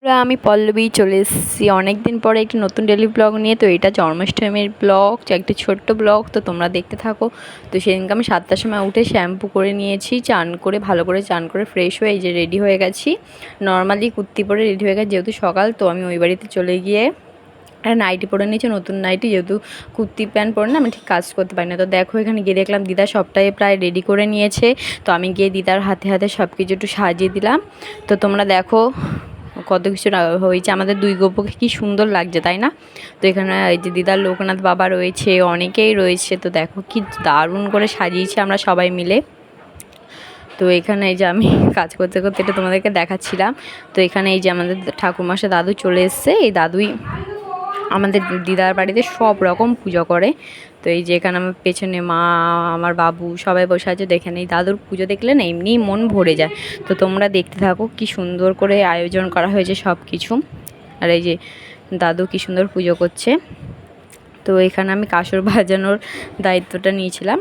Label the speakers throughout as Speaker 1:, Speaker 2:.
Speaker 1: আমি পল্লবী চলে এসেছি অনেক দিন পরে একটি নতুন ডেলি ব্লগ নিয়ে। তো এটা জন্মাষ্টমীর ব্লগ, একটি ছোট্ট ব্লগ, তো তোমরা দেখতে থাকো। তো সেদিনকে আমি 7টার সময় উঠে শ্যাম্পু করে নিয়েছি, চান করে ভালো করে চান করে ফ্রেশ হয়ে এই যে রেডি হয়ে গেছি। নর্মালি কুর্তি পরে রেডি হয়ে গেছি, যেহেতু সকাল তো আমি ওই বাড়িতে চলে গিয়ে নাইটি পরে নিয়েছি, নতুন নাইটি, যেহেতু কুর্তি প্যান্ট পরে না আমি ঠিক কাজ করতে পারি না। তো দেখো এখানে গিয়ে দেখলাম দিদা সবটাই প্রায় রেডি করে নিয়েছে। তো আমি গিয়ে দিদার হাতে হাতে সব কিছু একটু সাজিয়ে দিলাম। তো তোমরা দেখো কত কিছু হয়েছে, আমাদের দুই গোপুকে কি সুন্দর লাগছে, তাই না? তো এখানে এই যে দিদার লোকনাথ বাবা রয়েছে, অনেকেই রয়েছে। তো দেখো কি দারুণ করে সাজিয়েছে আমরা সবাই মিলে। তো এখানে এই যে আমি কাজ করতে করতে এটা তোমাদেরকে দেখাচ্ছিলাম। তো এখানে এই যে আমাদের ঠাকুরমশাই দাদু চলে এসছে। এই দাদুই আমাদের দিদার বাড়িতে সব রকম পুজো করে। তো এই যে এখানে আমার পেছনে মা, আমার বাবু সবাই বসে আছে। দেখেন এই দাদুর পুজো দেখলে না এমনিই মন ভরে যায়। তো তোমরা দেখতে থাকো কি সুন্দর করে আয়োজন করা হয়েছে সব কিছু। আর এই যে দাদু কি সুন্দর পুজো করছে। তো এখানে আমি কাসর বাজানোর দায়িত্বটা নিয়েছিলাম।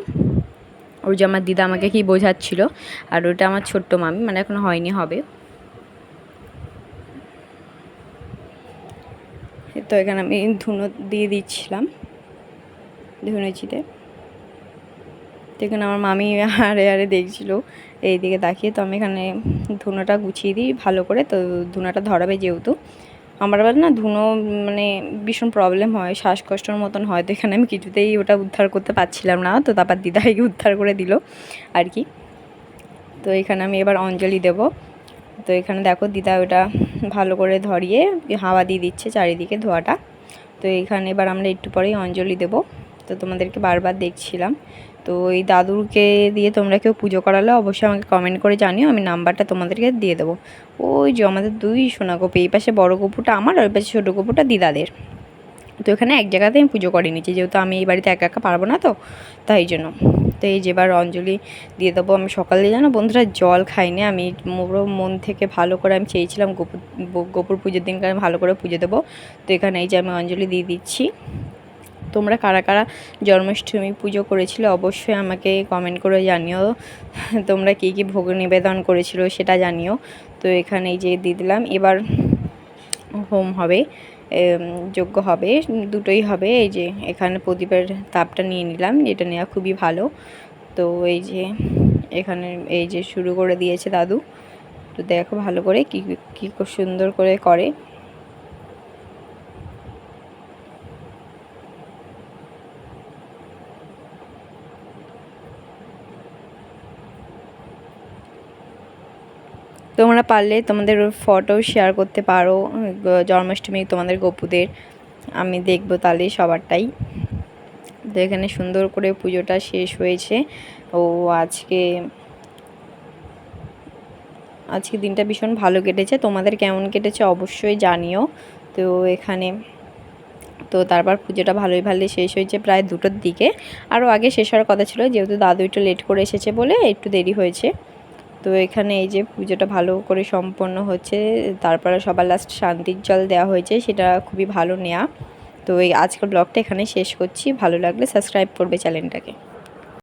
Speaker 1: ওই যে আমার দিদা আমাকে কি বোঝাচ্ছিল। আর ওটা আমার ছোট্ট মামি, মানে এখন হয়নি, হবে। তো এখানে আমি ধুনো দিয়ে দিচ্ছিলাম ধুনুচিতে। তো এখানে আমার মামি আরে আরে দেখছিল এইদিকে তাকিয়ে। তো আমি এখানে ধুনোটা গুছিয়ে দিই ভালো করে। তো ধুনোটা ধরাবে, যেহেতু আমার আবার না ধুনো মানে ভীষণ প্রবলেম হয়, শ্বাসকষ্টর মতন হয়। তো এখানে আমি কিছুতেই ওটা উদ্ধার করতে পারছিলাম না। তো তারপর দিদাইকে উদ্ধার করে দিল আর কি। তো এখানে আমি এবার অঞ্জলি দেব। তো এখানে দেখো দিদা ওটা ভালো করে ধরিয়ে হাওয়া দিয়ে দিচ্ছে চারিদিকে ধোয়াটা। তো এখানে এবার আমরা একটু পরেই অঞ্জলি দেব। তো তোমাদেরকে বারবার দেখছিলাম। তো এই দাদুকে দিয়ে তোমরা কেউ পুজো করালে অবশ্যই আমাকে কমেন্ট করে জানিও, আমি নাম্বারটা তোমাদেরকে দিয়ে দেবো। ওই যে আমাদের দুই সোনা গোপু, এই পাশে বড়ো গোপুটা আমার, আর ওই পাশে ছোটো গোপুটা দিদাদের। তো এখানে এক জায়গাতে আমি পুজো করে নিচ্ছি, যেহেতু আমি এই বাড়িতে একা একা পারবো না, তো তাই জন্য। তো এই যেবার অঞ্জলি দিয়ে দেবো। আমি সকালে জানো বন্ধুরা জল খাইনি, আমি পুরো মন থেকে ভালো করে আমি চেয়েছিলাম গোপুর পুজোর দিনকে আমি ভালো করে পুজো দেবো। তো এখানে এই যে আমি অঞ্জলি দিয়ে দিচ্ছি। তোমরা কারা কারা জন্মাষ্টমী পুজো করেছিলে অবশ্যই আমাকে কমেন্ট করে জানিও। তোমরা কী কী ভোগ নিবেদন করেছিলো সেটা জানিও। তো এখানে এই যে দিয়ে দিলাম। এবার হোম হবে, যজ্ঞ হবে, দুটোই হবে। এই যে এখানে প্রদীপের তাপটা নিয়ে নিলাম, এটা নেওয়া খুবই ভালো। তো এই যে এখানে এই যে শুরু করে দিয়েছে দাদু। তো দেখো ভালো করে কী কী খুব সুন্দর করে করে। তোমরা পারলে তোমাদের ফটো শেয়ার করতে পারো জন্মাষ্টমী তোমাদের গোপুদের, আমি দেখবো তাহলে সবারটাই। তো এখানে সুন্দর করে পুজোটা শেষ হয়েছে। ও আজকে দিনটা ভীষণ ভালো কেটেছে। তোমাদের কেমন কেটেছে অবশ্যই জানিও। তো এখানে তো তারপর পুজোটা ভালোই শেষ হয়েছে প্রায় 2টোর দিকে। আরও আগে শেষ হওয়ার কথা ছিল, যেহেতু দাদু একটু লেট করে এসেছে বলে একটু দেরি হয়েছে। তো এখানে এই যে পুজোটা ভালো করে সম্পন্ন হচ্ছে। তারপরে সবার লাস্ট শান্তির জল দেওয়া হয়েছে, সেটা খুবই ভালো নেওয়া। তো এই আজকের ব্লগটা এখানে শেষ করছি। ভালো লাগলে সাবস্ক্রাইব করবে চ্যানেলটাকে।